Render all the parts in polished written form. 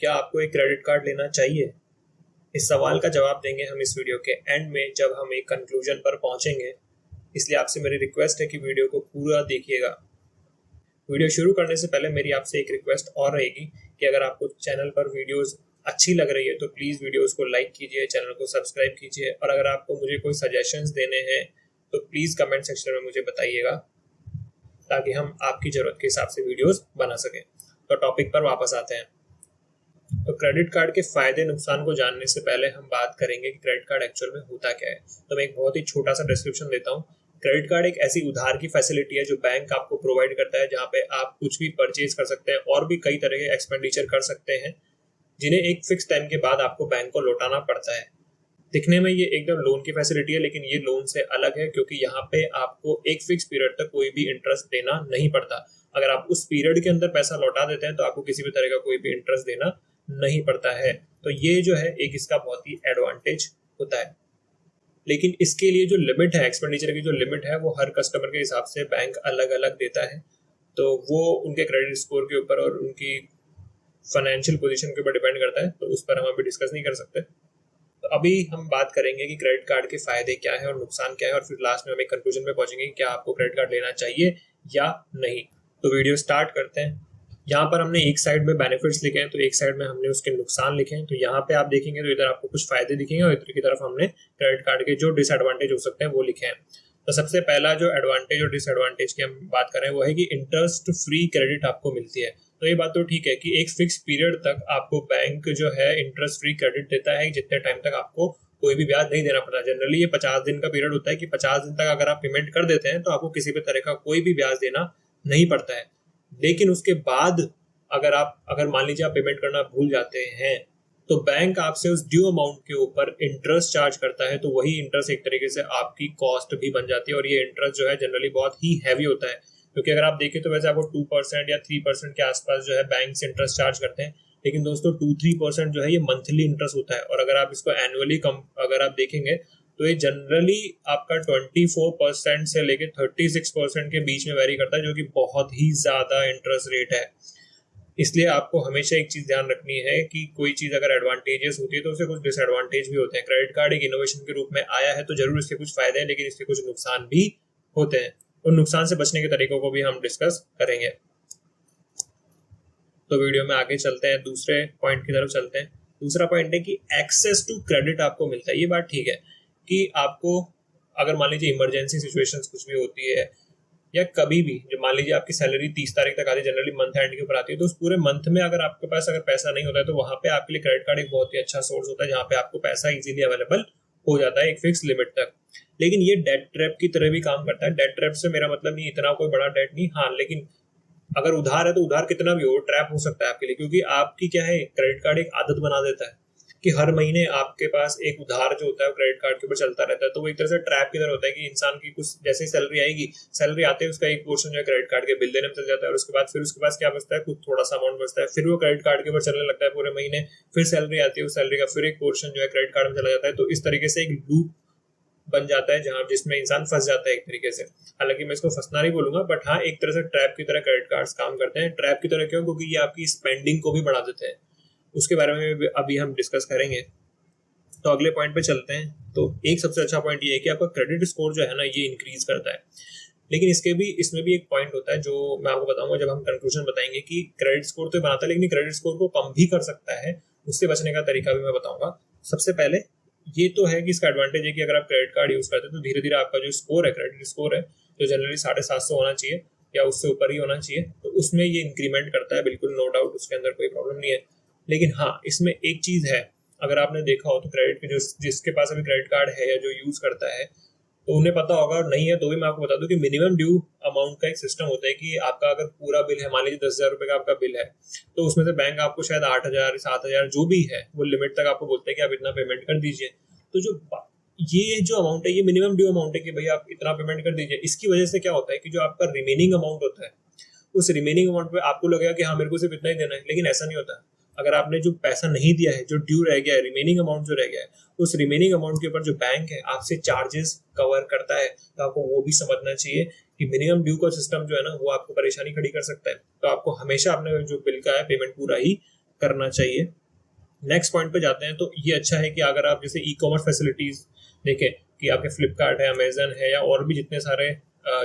क्या आपको एक क्रेडिट कार्ड लेना चाहिए? इस सवाल का जवाब देंगे हम इस वीडियो के एंड में, जब हम एक कंक्लूजन पर पहुंचेंगे। इसलिए आपसे मेरी रिक्वेस्ट है कि वीडियो को पूरा देखिएगा। वीडियो शुरू करने से पहले मेरी आपसे एक रिक्वेस्ट और रहेगी कि अगर आपको चैनल पर वीडियोस अच्छी लग रही है तो प्लीज़ वीडियोस को लाइक कीजिए, चैनल को सब्सक्राइब कीजिए, और अगर आपको मुझे कोई सजेशंस देने हैं तो प्लीज़ कमेंट सेक्शन में मुझे बताइएगा, ताकि हम आपकी ज़रूरत के हिसाब से वीडियोस बना सकें। तो टॉपिक पर वापस आते हैं। तो क्रेडिट कार्ड के फायदे नुकसान को जानने से पहले हम बात करेंगे कि क्रेडिट कार्ड एक्चुअल में होता क्या है। तो मैं एक बहुत ही छोटा सा डिस्क्रिप्शन देता हूँ। क्रेडिट कार्ड एक ऐसी उधार की फैसिलिटी है जो बैंक आपको प्रोवाइड करता है, जहाँ पे आप कुछ भी परचेज कर सकते हैं और भी कई तरह के एक्सपेंडिचर कर सकते हैं, जिन्हें एक फिक्स टाइम के बाद आपको बैंक को लौटाना पड़ता है। दिखने में ये एकदम लोन की फैसिलिटी है, लेकिन ये लोन से अलग है, क्योंकि यहाँ पे आपको एक फिक्स पीरियड तक कोई भी इंटरेस्ट देना नहीं पड़ता। अगर आप उस पीरियड के अंदर पैसा लौटा देते हैं तो आपको किसी भी तरह का कोई भी इंटरेस्ट देना नहीं पड़ता है। तो ये जो है एक इसका बहुत ही एडवांटेज होता है। लेकिन इसके लिए जो लिमिट है, एक्सपेंडिचर की जो लिमिट है, वो हर कस्टमर के हिसाब से बैंक अलग अलग देता है। तो वो उनके क्रेडिट स्कोर के ऊपर और उनकी फाइनेंशियल पोजीशन के ऊपर डिपेंड करता है, तो उस पर हम अभी डिस्कस नहीं कर सकते। तो अभी हम बात करेंगे कि क्रेडिट कार्ड के फायदे क्या है और नुकसान क्या है, और फिर लास्ट में हम एक कंक्लूजन पे पहुंचेंगे कि क्या आपको क्रेडिट कार्ड लेना चाहिए या नहीं। तो वीडियो स्टार्ट करते हैं। यहाँ पर हमने एक साइड में बेनिफिट्स लिखे हैं, तो एक साइड में हमने उसके नुकसान लिखे हैं। तो यहाँ पे आप देखेंगे तो इधर आपको कुछ फायदे दिखेंगे और इधर की तरफ हमने क्रेडिट कार्ड के जो डिसएडवांटेज हो सकते हैं वो लिखे हैं। तो सबसे पहला जो एडवांटेज और डिसएडवांटेज की हम बात कर रहे हैं वो है कि इंटरेस्ट फ्री क्रेडिट आपको मिलती है। तो ये बात तो ठीक है कि एक फिक्स पीरियड तक आपको बैंक जो है इंटरेस्ट फ्री क्रेडिट देता है, जितने टाइम तक आपको कोई भी ब्याज नहीं देना पड़ता। जनरली ये 50 दिन का पीरियड होता है कि 50 दिन तक अगर आप पेमेंट कर देते हैं तो आपको किसी भी तरह का कोई भी ब्याज देना नहीं पड़ता है। लेकिन उसके बाद अगर मान लीजिए आप पेमेंट करना भूल जाते हैं तो बैंक आपसे उस ड्यू अमाउंट के ऊपर इंटरेस्ट चार्ज करता है। तो वही इंटरेस्ट एक तरीके से आपकी कॉस्ट भी बन जाती है, और ये इंटरेस्ट जो है जनरली बहुत ही हैवी होता है, क्योंकि अगर आप देखें तो वैसे आपको 2% या 3% के आसपास जो है बैंक से इंटरेस्ट चार्ज करते हैं। लेकिन दोस्तों 2-3% जो है ये मंथली इंटरेस्ट होता है, और अगर आप इसको एनुअली अगर आप देखेंगे तो ये जनरली आपका 24% से लेकर 36% के बीच में वेरी करता है, जो कि बहुत ही ज्यादा इंटरेस्ट रेट है। इसलिए आपको हमेशा एक चीज ध्यान रखनी है कि कोई चीज अगर एडवांटेजेस होती है तो उससे कुछ डिसएडवांटेज भी होते हैं। क्रेडिट कार्ड एक इनोवेशन के रूप में आया है तो जरूर इसके कुछ फायदे हैं, लेकिन इसके कुछ नुकसान भी होते हैं। उन नुकसान से बचने के तरीकों को भी हम डिस्कस करेंगे। तो वीडियो में आगे चलते हैं, दूसरे पॉइंट की तरफ चलते हैं। दूसरा पॉइंट है कि एक्सेस टू क्रेडिट आपको मिलता है। ये बात ठीक है कि आपको अगर मान लीजिए इमरजेंसी सिचुएशंस कुछ भी होती है, या कभी भी जो मान लीजिए आपकी सैलरी 30 तारीख तक आती है, जनरली मंथ एंड के ऊपर आती है, तो उस पूरे मंथ में अगर आपके पास अगर पैसा नहीं होता है तो वहां पे आपके लिए क्रेडिट कार्ड एक बहुत ही अच्छा सोर्स होता है, जहां पे आपको पैसा इजीली अवेलेबल हो जाता है एक फिक्स लिमिट तक। लेकिन ये डेट ट्रैप की तरह भी काम करता है। डेट ट्रैप से मेरा मतलब नहीं इतना कोई बड़ा डेट नहीं, हाँ, लेकिन अगर उधार है तो उधार कितना भी हो ट्रैप हो सकता है आपके लिए, क्योंकि आपकी क्या है, क्रेडिट कार्ड एक आदत बना देता है कि हर महीने आपके पास एक उधार जो होता है क्रेडिट कार्ड के ऊपर चलता रहता है। तो वो एक तरह से ट्रैप की तरह होता है कि इंसान की कुछ जैसे ही सैलरी आएगी, सैलरी आते ही उसका एक पोर्शन जो है क्रेडिट कार्ड के बिल देने में चल जाता है, और उसके पास क्या बचता है, कुछ थोड़ा सा अमाउंट बचता है, फिर वो क्रेडिट कार्ड के ऊपर चलने लगता है पूरे महीने, फिर सैलरी आती है, उस सैलरी का फिर एक पोर्शन जो है क्रेडिट कार्ड में चला जाता है। तो इस तरीके से एक लूप बन जाता है जहां जिसमें इंसान फंस जाता है एक तरीके से। हालांकि मैं इसको फंसना नहीं बोलूंगा, बट हाँ, एक तरह से ट्रैप की तरह क्रेडिट कार्ड्स काम करते हैं। ट्रैप की तरह क्यों? क्योंकि ये आपकी स्पेंडिंग को भी बढ़ा देते हैं। उसके बारे में अभी हम डिस्कस करेंगे। तो अगले पॉइंट पे चलते हैं। तो एक सबसे अच्छा पॉइंट ये है कि आपका क्रेडिट स्कोर जो है ना, ये इंक्रीज करता है। लेकिन इसमें भी एक पॉइंट होता है जो मैं आपको बताऊंगा जब हम कंक्लूजन बताएंगे, कि क्रेडिट स्कोर तो बनाता है लेकिन क्रेडिट स्कोर को कम भी कर सकता है। उससे बचने का तरीका भी मैं बताऊंगा। सबसे पहले ये तो है कि इसका एडवांटेज है कि अगर आप क्रेडिट कार्ड यूज करते हैं तो धीरे धीरे आपका जो स्कोर है, क्रेडिट स्कोर है, जो जनरली 750 होना चाहिए या उससे ऊपर ही होना चाहिए, तो उसमें ये इंक्रीमेंट करता है, बिल्कुल नो डाउट, उसके अंदर कोई प्रॉब्लम नहीं है। लेकिन हाँ, इसमें एक चीज है, अगर आपने देखा हो तो क्रेडिट के जिसके पास अभी क्रेडिट कार्ड है या जो यूज करता है तो उन्हें पता होगा, और नहीं है तो भी मैं आपको बता दूं कि मिनिमम ड्यू अमाउंट का एक सिस्टम होता है कि आपका अगर पूरा बिल है, मान लीजिए 10,000 रुपए का आपका बिल है, तो उसमें से बैंक आपको शायद 8,000 7,000 जो भी है वो लिमिट तक आपको बोलते हैं कि आप इतना पेमेंट कर दीजिए। तो ये जो अमाउंट है ये मिनिमम ड्यू अमाउंट है कि भाई आप इतना पेमेंट कर दीजिए। इसकी वजह से क्या होता है कि जो आपका रिमेनिंग अमाउंट होता है, उस रिमेनिंग अमाउंट पे आपको लगेगा कि हाँ, मेरे को सिर्फ इतना ही देना है, लेकिन ऐसा नहीं होता। अगर आपने जो पैसा नहीं दिया है, जो ड्यू रह गया है, रिमेनिंग अमाउंट जो रह गया है, उस रिमेनिंग अमाउंट के ऊपर जो बैंक है आपसे चार्जेस कवर करता है। तो आपको वो भी समझना चाहिए कि मिनिमम ड्यू का सिस्टम जो है ना, वो आपको परेशानी खड़ी कर सकता है। तो आपको हमेशा अपने जो बिल का है पेमेंट पूरा ही करना चाहिए। नेक्स्ट पॉइंट पे जाते हैं। तो ये अच्छा है कि अगर आप जैसे ई कॉमर्स फैसिलिटीज देखें कि आपके फ्लिपकार्ट है, अमेजन है, या और भी जितने सारे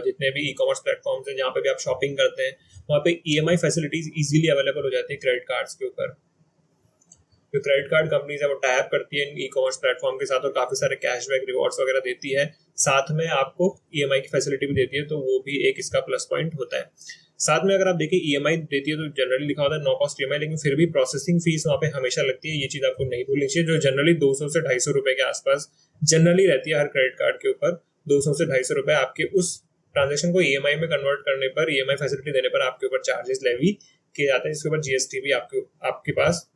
जितने भी ई कॉमर्स प्लेटफॉर्म्स हैं जहाँ पे भी आप शॉपिंग करते हैं, वहाँ पे ईएमआई फैसिलिटीज इजीली अवेलेबल हो जाती है क्रेडिट कार्ड्स के ऊपर। जो क्रेडिट कार्ड कंपनीज है वो टाई अप करती है इन ई कॉमर्स प्लेटफॉर्म के साथ और काफी सारे कैशबैक रिवॉर्ड्स वगैरह देती है, साथ में आपको ईएमआई की फैसिलिटी भी देती है, तो वो भी एक इसका प्लस पॉइंट होता है। साथ में अगर आप देखिए ईएमआई देती है तो जनरली लिखा होता है नो कॉस्ट ईएमआई, लेकिन फिर भी प्रोसेसिंग फीस वहाँ पे हमेशा लगती है। ये चीज आपको नहीं भूलनी चाहिए, जो जनरली 200 से 250 रुपए के आसपास जनरली रहती है हर क्रेडिट कार्ड के ऊपर। 200 से 250 रुपए आपके उस ट्रांजेक्शन को ईएमआई में कन्वर्ट करने पर, ईएमआई फैसिलिटी देने पर आपके ऊपर चार्जेस लेवी किए जाते हैं, जिसके ऊपर जीएसटी भी आपके पास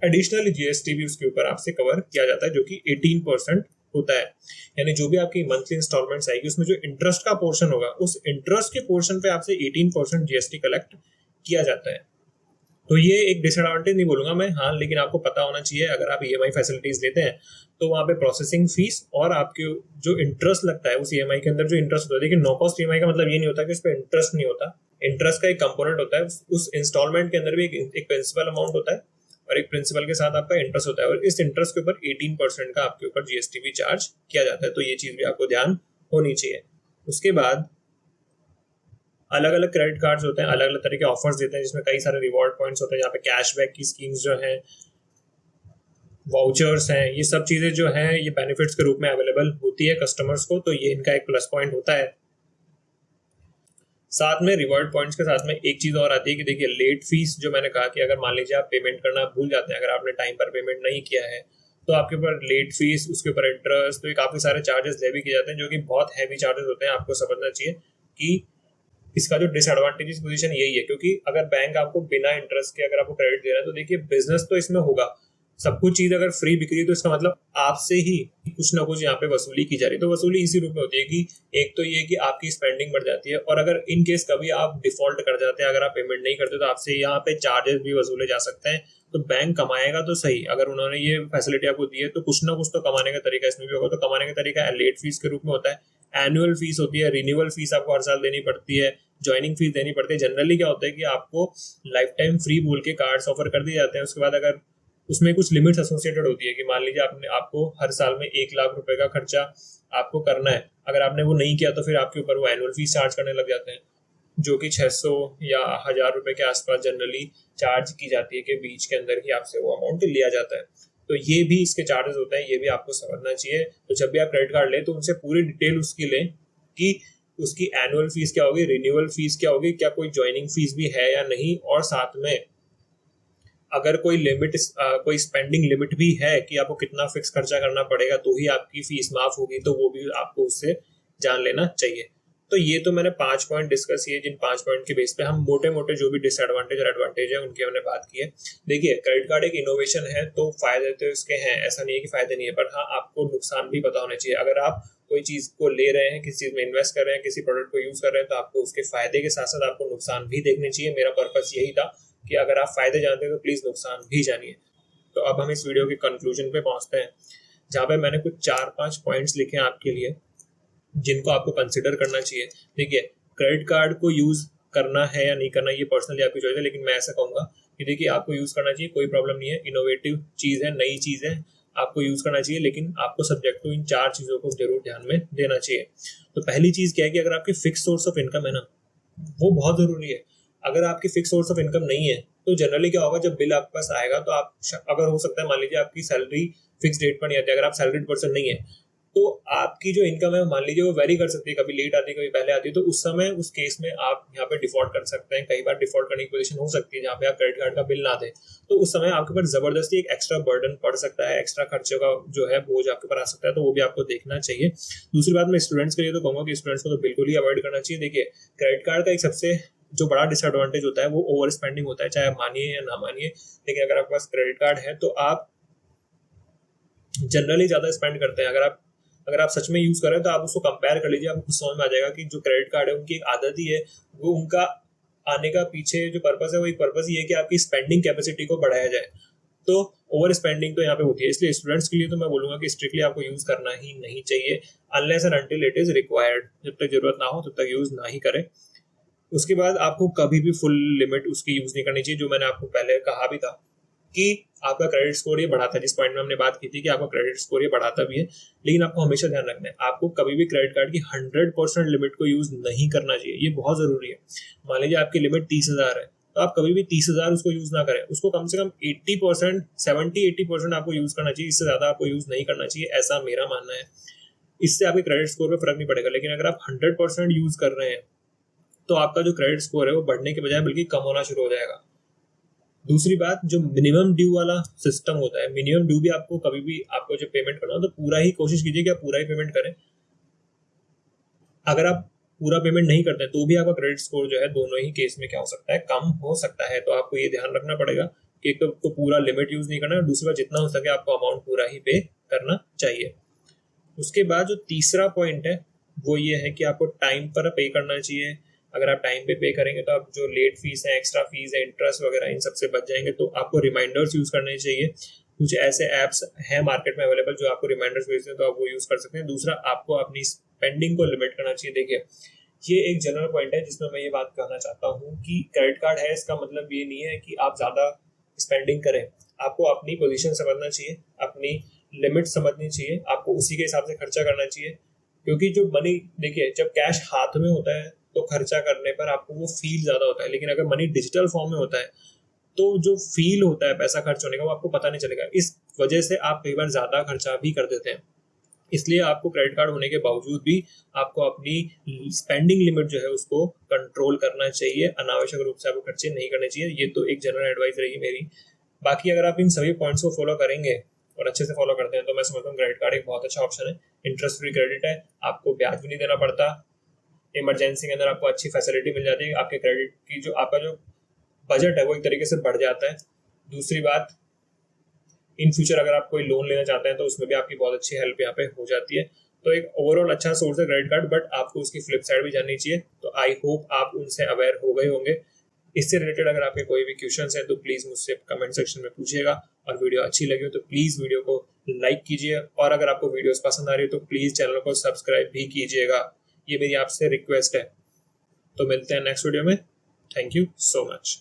एडिशनल जीएसटी भी उसके ऊपर आपसे कवर किया जाता है, जो कि 18% होता है। यानी जो भी आपकी मंथली इंस्टॉलमेंट्स आएगी उसमें जो इंटरेस्ट का पोर्शन होगा, उस इंटरेस्ट के पोर्शन पे आपसे 18% जीएसटी कलेक्ट किया जाता है। तो ये एक डिसएडवांटेज नहीं बोलूंगा मैं, हाँ, लेकिन आपको पता होना चाहिए अगर आप ईएमआई फैसिलिटीज लेते हैं तो वहाँ पे प्रोसेसिंग फीस और आपके जो इंटरेस्ट लगता है उस ईएमआई के अंदर जो इंटरेस्ट होता है। देखिए नो कॉस्ट ईएमआई का मतलब ये नहीं होता कि उस पर इंटरेस्ट नहीं होता, इंटरेस्ट का एक कंपोनेंट होता है। उस इंस्टॉलमेंट के अंदर भी एक प्रिंसिपल अमाउंट होता है और एक प्रिंसिपल के साथ आपका इंटरेस्ट होता है, और इस इंटरेस्ट के ऊपर 18% का आपके ऊपर जीएसटी भी चार्ज किया जाता है। तो ये चीज भी आपको ध्यान होनी चाहिए। उसके बाद अलग अलग क्रेडिट कार्ड्स होते हैं, अलग अलग तरह के ऑफर्स देते हैं, जिसमें कई सारे रिवॉर्ड पॉइंट्स होते हैं, यहाँ पे कैशबैक की स्कीम्स जो हैं, वाउचर्स हैं, ये सब चीजें जो हैं ये बेनिफिट्स के रूप में अवेलेबल होती है कस्टमर्स को, तो ये इनका एक प्लस पॉइंट होता है। साथ में रिवॉर्ड पॉइंट्स के साथ में एक चीज और आती है कि देखिए लेट फीस, जो मैंने कहा कि अगर मान लीजिए आप पेमेंट करना भूल जाते हैं, अगर आपने टाइम पर पेमेंट नहीं किया है तो आपके ऊपर लेट फीस, उसके ऊपर इंटरेस्ट, तो ये काफी सारे चार्जेस लेवी किए जाते हैं, जो कि बहुत हैवी चार्जेस होते हैं। आपको समझना चाहिए कि इसका जो डिसएडवांटेजेस पोजीशन यही है, क्योंकि अगर बैंक आपको बिना इंटरेस्ट के अगर आपको क्रेडिट दे रहा है तो देखिए बिजनेस तो इसमें होगा, सब कुछ चीज अगर फ्री बिक रही है तो इसका मतलब आपसे ही कुछ ना कुछ यहाँ पे वसूली की जा रही है। तो वसूली इसी रूप में होती है कि एक तो ये कि आपकी स्पेंडिंग बढ़ जाती है, और अगर इन केस कभी आप डिफॉल्ट कर जाते हैं, अगर आप पेमेंट नहीं करते तो आपसे यहाँ पे चार्जेस भी वसूले जा सकते हैं। तो बैंक कमाएगा तो सही, अगर उन्होंने ये फैसिलिटी आपको दी है तो कुछ ना कुछ तो कमाने का तरीका इसमें भी होगा। तो कमाने का तरीका लेट फीस के रूप में होता है, एनुअल फीस होती है, रिन्यूअल फीस आपको हर साल देनी पड़ती है, ज्वाइनिंग फीस देनी पड़ती है। जनरली क्या होता है कि आपको लाइफ टाइम फ्री बोल के कार्ड्स ऑफर कर दिए जाते हैं, उसके बाद अगर उसमें कुछ लिमिट्स एसोसिएटेड होती है कि मान लीजिए आपको हर साल में 1 लाख रुपए का खर्चा आपको करना है, अगर आपने वो नहीं किया तो फिर आपके ऊपर वो एनुअल फीस चार्ज करने लग जाते हैं, जो कि 600 या 1000 रुपए के आसपास जनरली चार्ज की जाती है, के बीच के अंदर ही आपसे वो अमाउंट लिया जाता है। तो ये भी इसके चार्जेस होते हैं, ये भी आपको समझना चाहिए। तो जब भी आप क्रेडिट कार्ड लें तो उनसे पूरी डिटेल उसकी लें कि उसकी एनुअल फीस क्या होगी, रिन्यूअल फीस क्या होगी, क्या कोई ज्वाइनिंग फीस भी है या नहीं, और साथ में अगर कोई लिमिट, कोई स्पेंडिंग लिमिट भी है कि आपको कितना फिक्स खर्चा करना पड़ेगा तो ही आपकी फीस माफ होगी, तो वो भी आपको उससे जान लेना चाहिए। तो ये तो मैंने 5 पॉइंट डिस्कस किए, जिन 5 पॉइंट के बेस पे हम मोटे मोटे जो भी डिसएडवांटेज और एडवांटेज है उनकी हमने बात की है। देखिए क्रेडिट कार्ड एक इनोवेशन है, तो फायदे तो इसके हैं, ऐसा नहीं है कि फायदे नहीं है, पर हाँ आपको नुकसान भी पता होना चाहिए। अगर आप कोई चीज को ले रहे हैं, किसी चीज में इन्वेस्ट कर रहे हैं, किसी प्रोडक्ट को यूज कर रहे हैं, तो आपको उसके फायदे के साथ साथ आपको नुकसान भी देखने चाहिए। मेरा पर्पस यही था कि अगर आप फायदे जानते हैं तो प्लीज नुकसान भी जानिए। तो अब हम इस वीडियो के कंक्लूजन पे पहुंचते हैं, जहां पे मैंने कुछ 4-5 पॉइंट्स लिखे हैं आपके लिए जिनको आपको कंसिडर करना चाहिए। देखिए क्रेडिट कार्ड को यूज करना है या नहीं करना ये पर्सनली आपकी चॉइस है, लेकिन मैं ऐसा कहूंगा कि देखिए आपको यूज करना चाहिए, कोई प्रॉब्लम नहीं है, इनोवेटिव चीज है, नई चीज है, आपको यूज करना चाहिए, लेकिन आपको सब्जेक्ट टू इन 4 चीजों को जरूर ध्यान में देना चाहिए। तो पहली चीज क्या है कि अगर आपकी फिक्स सोर्स ऑफ इनकम है ना, वो बहुत जरूरी है। अगर आपकी फिक्स सोर्स ऑफ इनकम नहीं है तो जनरली क्या होगा, जब बिल आपके पास आएगा तो आप, अगर हो सकता है मान लीजिए आपकी सैलरी फिक्स डेट पर नहीं आती, अगर आप सैलरीड पर्सन नहीं है तो आपकी जो इनकम है मान लीजिए वो वेरी कर सकती है, कभी लेट आती है कभी पहले आती है, तो उस समय उस केस में आप यहाँ पे डिफॉल्ट कर सकते हैं। कई बार डिफॉल्ट करने की पोजीशन हो सकती है जहाँ पे आप क्रेडिट कार्ड का बिल ना दें, तो उस समय आपके ऊपर जबरदस्ती एक एक्स्ट्रा बर्डन पड़ सकता है, एक्स्ट्रा खर्चे का जो है बोझ आपके ऊपर आ सकता है, तो वो भी आपको देखना चाहिए। दूसरी बात मैं स्टूडेंट्स के लिए तो कहूंगा कि स्टूडेंट्स को तो बिल्कुल ही अवॉइड करना चाहिए। देखिए क्रेडिट कार्ड का एक सबसे जो बड़ा डिसएडवांटेज होता है वो ओवर स्पेंडिंग होता है, चाहे आप मानिए या ना मानिए, लेकिन अगर आपके पास क्रेडिट कार्ड है तो आप जनरली ज्यादा स्पेंड करते हैं। अगर आप सच में यूज कर रहे हैं तो आप उसको कंपेयर कर लीजिए, आपको कुछ समझ में आ जाएगा कि जो क्रेडिट कार्ड है उनकी एक आदत ही है, वो उनका आने का पीछे जो पर्पस है वो एक पर्पस ही है कि आपकी स्पेंडिंग कैपेसिटी को बढ़ाया जाए। तो ओवर स्पेंडिंग तो यहाँ पे होती है, इसलिए स्टूडेंट्स के लिए तो मैं बोलूंगा कि स्ट्रिक्टली आपको यूज करना ही नहीं चाहिए, unless and until it is required. जब तक जरूरत ना हो तब तक यूज ना ही करें। उसके बाद आपको कभी भी फुल लिमिट उसकी यूज नहीं करनी चाहिए, जो मैंने आपको पहले कहा भी था कि आपका क्रेडिट स्कोर ये बढ़ाता है, जिस पॉइंट में हमने बात की थी कि आपका क्रेडिट स्कोर ये बढ़ाता भी है, लेकिन आपको हमेशा ध्यान रखना है आपको कभी भी क्रेडिट कार्ड की 100% लिमिट को यूज नहीं करना चाहिए। ये बहुत जरूरी है। मान लीजिए आपकी लिमिट 30,000 है, तो आप कभी भी 30,000 उसको यूज ना करें, उसको कम से कम 80%, 70-80% आपको यूज करना चाहिए, इससे ज्यादा आपको यूज नहीं करना चाहिए, ऐसा मेरा मानना है। इससे आपके क्रेडिट स्कोर पे फर्क नहीं पड़ेगा। लेकिन अगर आप 100% यूज कर रहे हैं तो आपका जो क्रेडिट स्कोर है वो बढ़ने के बजाय बल्कि कम होना शुरू हो जाएगा। दूसरी बात, जो मिनिमम ड्यू वाला सिस्टम होता है, मिनिमम ड्यू भी आपको कभी भी आपको जो पेमेंट करना हो तो पूरा ही कोशिश कीजिए कि आप पूरा ही पेमेंट करें। अगर आप पूरा पेमेंट नहीं करते हैं तो भी आपका क्रेडिट स्कोर जो है दोनों ही केस में क्या हो सकता है, कम हो सकता है। तो आपको ये ध्यान रखना पड़ेगा कि एक तो आपको पूरा लिमिट यूज नहीं करना है, दूसरी बात जितना हो सके आपको अमाउंट पूरा ही पे करना चाहिए। उसके बाद जो तीसरा पॉइंट है वो ये है कि आपको टाइम पर पे करना चाहिए। अगर आप टाइम पे करेंगे तो आप जो लेट फीस है, एक्स्ट्रा फीस है, इंटरेस्ट वगैरह इन सबसे बच जाएंगे। तो आपको रिमाइंडर्स यूज करने चाहिए। कुछ ऐसे ऐप्स हैं मार्केट में अवेलेबल जो आपको रिमाइंडर्स भेजते हैं, तो आप वो यूज कर सकते हैं। दूसरा, आपको अपनी स्पेंडिंग को लिमिट करना चाहिए। देखिए, ये एक जनरल पॉइंट है जिसमें मैं ये बात कहना चाहता हूँ कि क्रेडिट कार्ड है इसका मतलब ये नहीं है कि आप ज्यादा स्पेंडिंग करें। आपको अपनी पोजीशन समझना चाहिए, अपनी लिमिट समझनी चाहिए, आपको उसी के हिसाब से खर्चा करना चाहिए। क्योंकि जो मनी, देखिए, जब कैश हाथ में होता है तो खर्चा करने पर आपको वो फील ज्यादा होता है, लेकिन अगर मनी डिजिटल फॉर्म में होता है तो जो फील होता है पैसा खर्च होने का वो आपको पता नहीं चलेगा। इस वजह से आप कई बार ज्यादा खर्चा भी कर देते हैं। इसलिए आपको क्रेडिट कार्ड होने के बावजूद भी आपको अपनी स्पेंडिंग लिमिट जो है उसको कंट्रोल करना चाहिए। अनावश्यक रूप से आपको खर्चे नहीं करने चाहिए। ये तो एक जनरल एडवाइस रही मेरी। बाकी अगर आप इन सभी पॉइंट्स को फॉलो करेंगे और अच्छे से फॉलो करते हैं तो मैं समझता हूँ क्रेडिट कार्ड एक बहुत अच्छा ऑप्शन है। इंटरेस्ट फ्री क्रेडिट है, आपको ब्याज भी नहीं देना पड़ता, इमरजेंसी के अंदर आपको अच्छी फैसिलिटी मिल जाती है, आपके क्रेडिट की जो आपका जो बजट है वो एक तरीके से बढ़ जाता है। दूसरी बात, इन फ्यूचर अगर आप कोई लोन लेना चाहते हैं तो उसमें भी आपकी बहुत अच्छी हेल्प यहाँ पे हो जाती है। तो एक ओवरऑल अच्छा सोर्स है क्रेडिट कार्ड, बट आपको उसकी फ्लिप साइड भी जाननी चाहिए। तो आई होप आप उनसे अवेयर हो गए होंगे। इससे रिलेटेड अगर आपके कोई भी क्वेश्चंस हैं तो प्लीज मुझसे कमेंट सेक्शन में पूछिएगा। और वीडियो अच्छी लगी हो तो प्लीज वीडियो को लाइक कीजिए, और अगर आपको वीडियोस पसंद आ रही हो तो प्लीज चैनल को सब्सक्राइब भी कीजिएगा। ये मेरी आपसे रिक्वेस्ट है। तो मिलते हैं नेक्स्ट वीडियो में। Thank you so much.